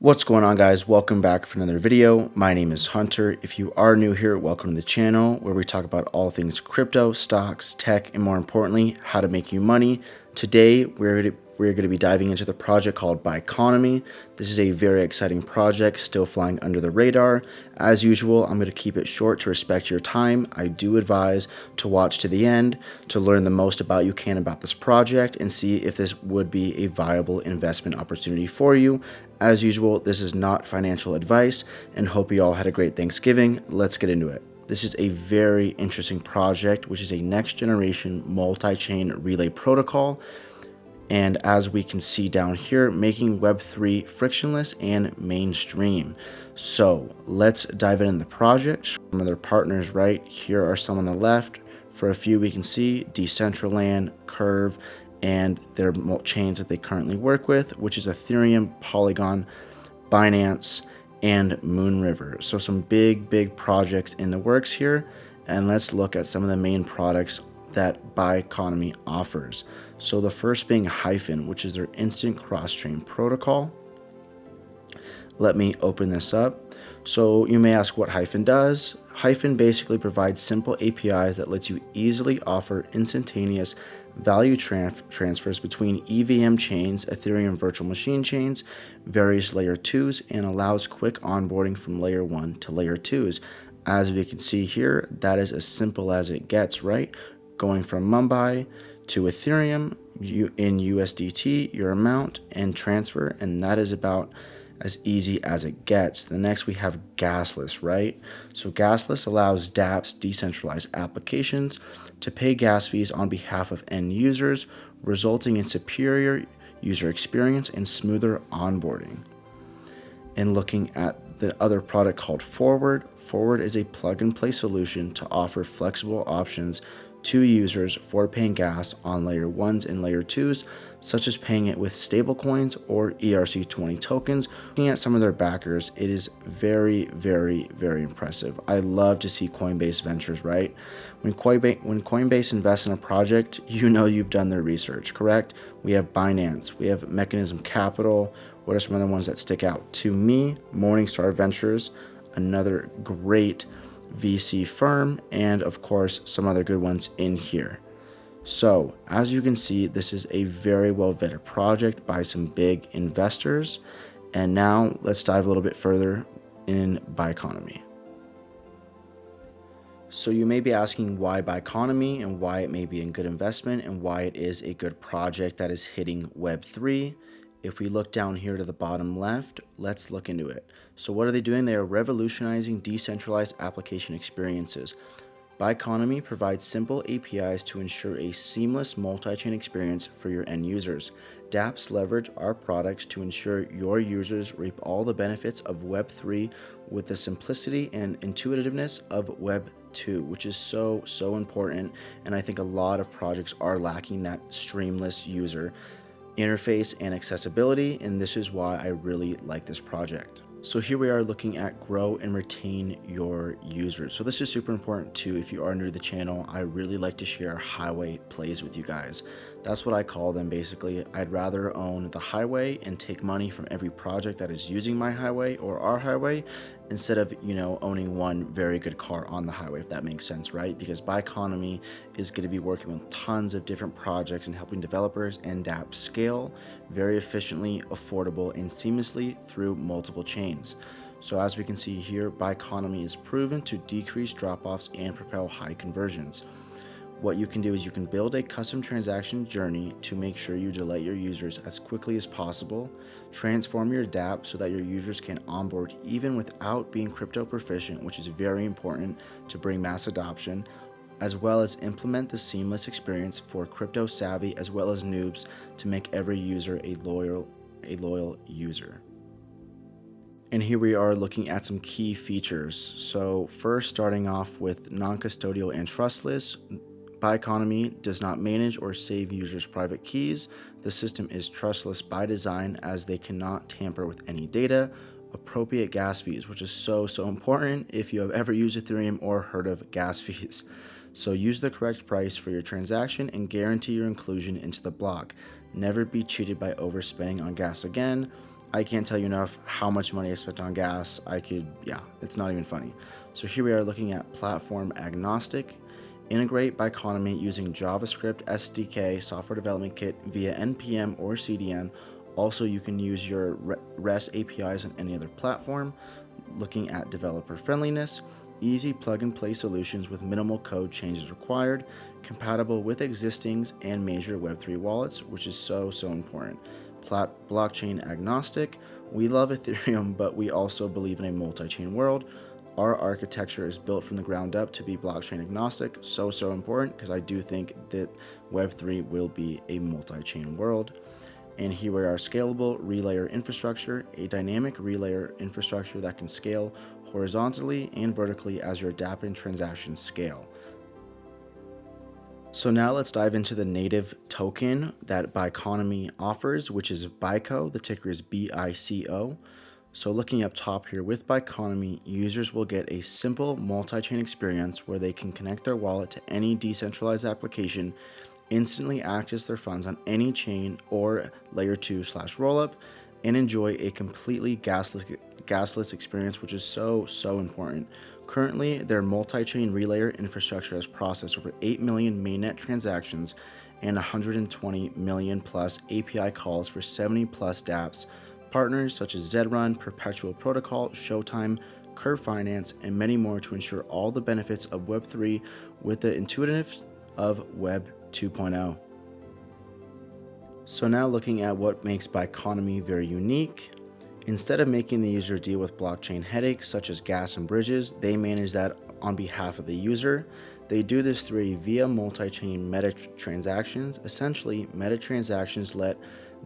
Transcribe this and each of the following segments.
What's going on, guys? Welcome back for another video. My name is Hunter. If you are new here, welcome to the channel where we talk about all things crypto, stocks, tech, and more importantly, how to make you money. Today, we're going to be diving into the project called Biconomy. This is a very exciting project, still flying under the radar. As usual, I'm going to keep it short to respect your time. I do advise to watch to the end to learn the most you can about this project and see if this would be a viable investment opportunity for you. As usual, this is not financial advice, and hope you all had a great Thanksgiving. Let's get into it. This is a very interesting project, which is a next generation multi-chain relay protocol. And as we can see down here, making Web3 frictionless and mainstream. So let's dive into the project. Some of their partners right here are some on the left. For a few, we can see Decentraland, Curve, and their chains that they currently work with, which is Ethereum, Polygon, Binance, and Moonriver. So some big projects in the works here. And let's look at some of the main products that Biconomy offers. So the first being Hyphen, which is their instant cross-chain protocol. Let me open this up. So you may ask what Hyphen does. Hyphen basically provides simple APIs that lets you easily offer instantaneous value transfers between EVM chains, Ethereum virtual machine chains, various layer 2s, and allows quick onboarding from layer 1 to layer 2s. As we can see here, that is as simple as it gets, right? Going from Mumbai to Ethereum in USDT, your amount and transfer, and that is about as easy as it gets. The next we have Gasless, right? So Gasless allows dApps, decentralized applications, to pay gas fees on behalf of end users, resulting in superior user experience and smoother onboarding. And looking at the other product called Forward, Forward is a plug-and-play solution to offer flexible options to users for paying gas on layer 1s and layer 2s, such as paying it with stablecoins or ERC20 tokens. Looking at some of their backers, it is very impressive. I love to see Coinbase ventures, right? When Coinbase invests in a project, you know you've done their research, correct? We have Binance, we have Mechanism Capital. What are some other ones that stick out to me? Morningstar Ventures, another great VC firm, and of course some other good ones in here. So as you can see, this is a very well vetted project by some big investors. And now let's dive a little bit further in Biconomy. So you may be asking why Biconomy and why it may be a good investment and why it is a good project that is hitting Web3. If we look down here to the bottom left, let's look into it. So what are they doing? They are revolutionizing decentralized application experiences. Biconomy provides simple APIs to ensure a seamless multi-chain experience for your end users. dApps leverage our products to ensure your users reap all the benefits of Web3 with the simplicity and intuitiveness of Web2, which is so important. And I think a lot of projects are lacking that streamless user interface and accessibility, and this is why I really like this project. So here we are looking at grow and retain your users. So this is super important too. If you are new to the channel, I really like to share highway plays with you guys. That's what I call them basically. I'd rather own the highway and take money from every project that is using my highway or our highway instead of, owning one very good car on the highway, if that makes sense, right? Because Biconomy is going to be working with tons of different projects and helping developers and dApps scale very efficiently, affordable, and seamlessly through multiple chains. So as we can see here, Biconomy is proven to decrease drop-offs and propel high conversions. What you can do is you can build a custom transaction journey to make sure you delight your users as quickly as possible, transform your dApp so that your users can onboard even without being crypto proficient, which is very important to bring mass adoption, as well as implement the seamless experience for crypto savvy as well as noobs to make every user a loyal user. And here we are looking at some key features. So first, starting off with non-custodial and trustless. Biconomy does not manage or save users' private keys. The system is trustless by design as they cannot tamper with any data. Appropriate gas fees, which is so important if you have ever used Ethereum or heard of gas fees. So use the correct price for your transaction and guarantee your inclusion into the block. Never be cheated by overspending on gas again. I can't tell you enough how much money I spent on gas. Yeah, it's not even funny. So here we are looking at platform agnostic. Integrate Biconomy using JavaScript SDK software development kit via NPM or CDN. Also, you can use your REST APIs on any other platform. Looking at developer friendliness, easy plug-and-play solutions with minimal code changes required, compatible with existing and major Web3 wallets, which is so important. Blockchain agnostic, we love Ethereum, but we also believe in a multi-chain world. Our architecture is built from the ground up to be blockchain agnostic, so important, because I do think that Web3 will be a multi-chain world. And here we are, scalable relayer infrastructure, a dynamic relayer infrastructure that can scale horizontally and vertically as your adapting transactions scale. So now let's dive into the native token that Biconomy offers, which is Bico. The ticker is BICO. So looking up top here, with Biconomy, users will get a simple multi-chain experience where they can connect their wallet to any decentralized application, instantly access their funds on any chain or layer 2/rollup, and enjoy a completely gasless experience, which is so important. Currently, their multi-chain relayer infrastructure has processed over 8 million mainnet transactions and 120 million plus API calls for 70 plus dApps. Partners such as Zrun, Perpetual Protocol, Showtime, Curve Finance, and many more to ensure all the benefits of Web3 with the intuitiveness of Web 2.0. So now looking at what makes Biconomy very unique. Instead of making the user deal with blockchain headaches such as gas and bridges, they manage that on behalf of the user. They do this through a via multi-chain meta transactions. Essentially, meta transactions let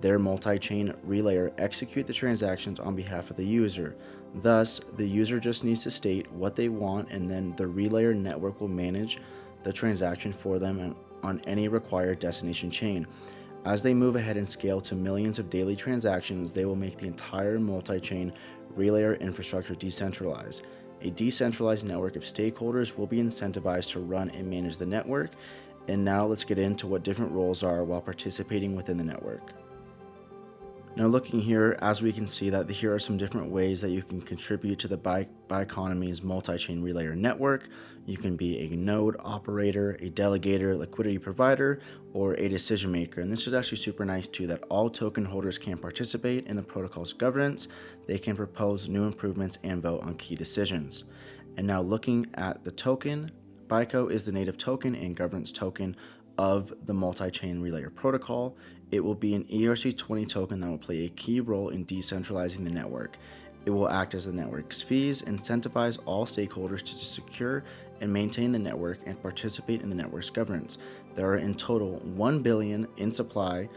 their multi-chain relayer execute the transactions on behalf of the user. Thus, the user just needs to state what they want, and then the relayer network will manage the transaction for them on any required destination chain. As they move ahead and scale to millions of daily transactions, they will make the entire multi-chain relayer infrastructure decentralized. A decentralized network of stakeholders will be incentivized to run and manage the network. And now let's get into what different roles are while participating within the network. Now looking here, as we can see that here are some different ways that you can contribute to the Biconomy's multi-chain relayer network. You can be a node operator, a delegator, liquidity provider, or a decision maker. And this is actually super nice too, that all token holders can participate in the protocol's governance. They can propose new improvements and vote on key decisions. And now looking at the token, Bico is the native token and governance token of the multi-chain relayer protocol. It will be an ERC20 token that will play a key role in decentralizing the network. It will act as the network's fees, incentivize all stakeholders to secure and maintain the network and participate in the network's governance. There are in total 1 billion in supply,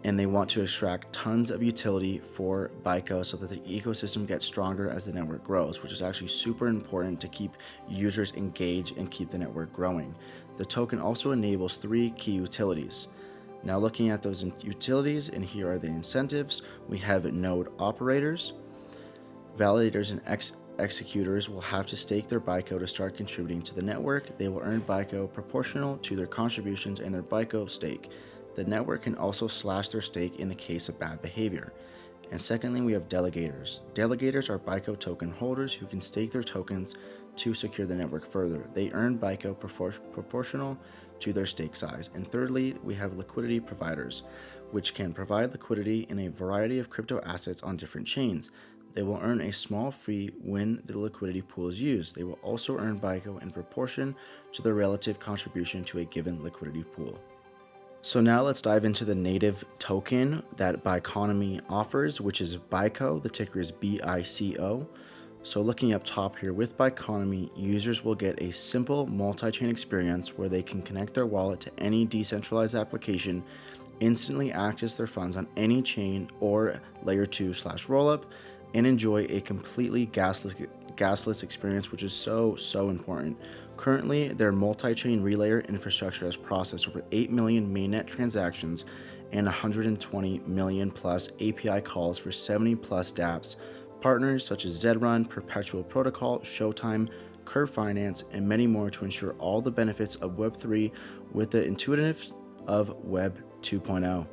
and they want to extract tons of utility for Bico so that the ecosystem gets stronger as the network grows, which is actually super important to keep users engaged and keep the network growing. The token also enables 3 key utilities. Now looking at those utilities, and here are the incentives, we have node operators. Validators and executors will have to stake their Bico to start contributing to the network. They will earn Bico proportional to their contributions and their Bico stake. The network can also slash their stake in the case of bad behavior. And secondly, we have delegators. Delegators are Bico token holders who can stake their tokens to secure the network further. They earn Bico proportional to their stake size. And thirdly, we have liquidity providers, which can provide liquidity in a variety of crypto assets on different chains. They will earn a small fee when the liquidity pool is used. They will also earn Bico in proportion to their relative contribution to a given liquidity pool. So now let's dive into the native token that Biconomy offers, which is Bico. The ticker is BICO. So looking up top here, with Biconomy, users will get a simple multi-chain experience where they can connect their wallet to any decentralized application, instantly access their funds on any chain or layer 2/rollup, and enjoy a completely gasless experience, which is so important. Currently, their multi-chain relayer infrastructure has processed over 8 million mainnet transactions and 120 million plus API calls for 70 plus dApps. Partners such as Zrun, Perpetual Protocol, Showtime, Curve Finance, and many more to ensure all the benefits of Web3 with the intuitiveness of Web 2.0.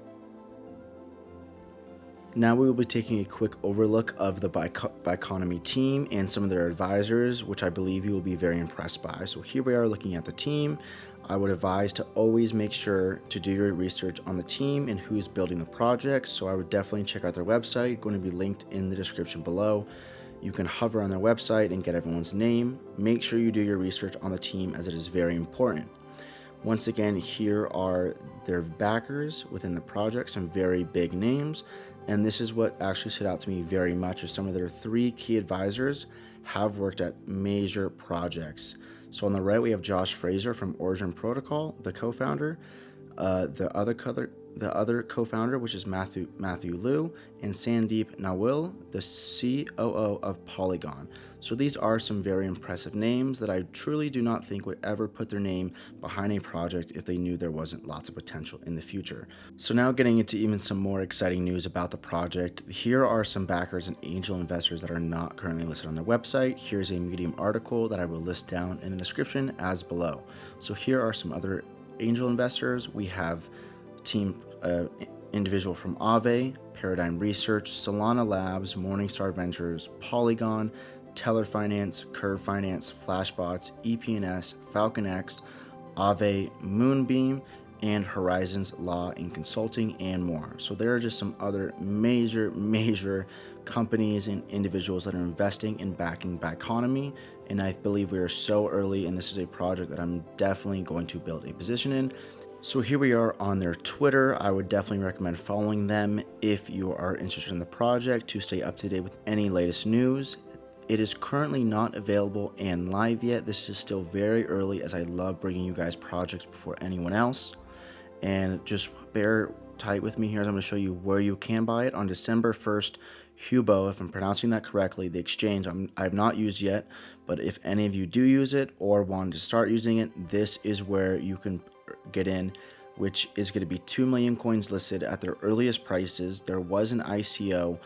Now we will be taking a quick overlook of the Biconomy team and some of their advisors, which I believe you will be very impressed by. So here we are looking at the team. I would advise to always make sure to do your research on the team and who's building the projects. So I would definitely check out their website, going to be linked in the description below. You can hover on their website and get everyone's name. Make sure you do your research on the team, as it is very important. Once again, here are their backers within the project, some very big names. And this is what actually stood out to me very much, is some of their 3 key advisors have worked at major projects. So on the right, we have Josh Fraser from Origin Protocol, the co-founder. The other co-founder, which is Matthew Liu, and Sandeep Nawal, the COO of Polygon. So these are some very impressive names that I truly do not think would ever put their name behind a project if they knew there wasn't lots of potential in the future. So now getting into even some more exciting news about the project, here are some backers and angel investors that are not currently listed on their website. Here's a Medium article that I will list down in the description as below. So here are some other angel investors. We have individual from Aave, Paradigm Research, Solana Labs, Morningstar Ventures, Polygon, Teller Finance, Curve Finance, Flashbots, EPNS, FalconX, Aave, Moonbeam, and Horizons Law and Consulting, and more. So there are just some other major companies and individuals that are investing and backing Biconomy, and I believe we are so early, and this is a project that I'm definitely going to build a position in. So here we are on their Twitter. I would definitely recommend following them if you are interested in the project to stay up to date with any latest news. It is currently not available and live yet. This is still very early, as I love bringing you guys projects before anyone else. And just bear tight with me here as I'm going to show you where you can buy it. On December 1st, Hubo, if I'm pronouncing that correctly, the exchange I have not used yet, but if any of you do use it or want to start using it, this is where you can get in, which is going to be 2 million coins listed at their earliest prices. There was an ICO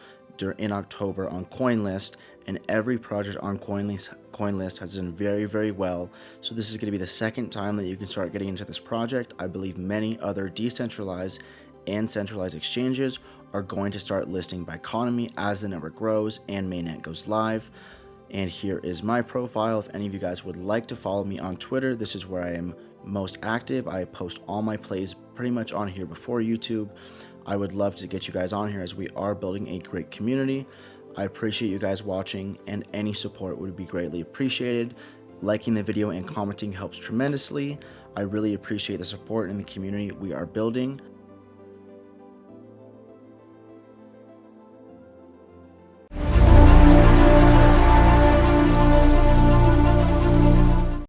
in October on CoinList, and every project on CoinList has done very well. So this is going to be the second time that you can start getting into this project. I believe many other decentralized and centralized exchanges are going to start listing Biconomy as the network grows and mainnet goes live. And here is my profile. If any of you guys would like to follow me on Twitter, this is where I am most active. I post all my plays pretty much on here before YouTube. I would love to get you guys on here, as we are building a great community. I appreciate you guys watching, and any support would be greatly appreciated. Liking the video and commenting helps tremendously. I really appreciate the support in the community we are building.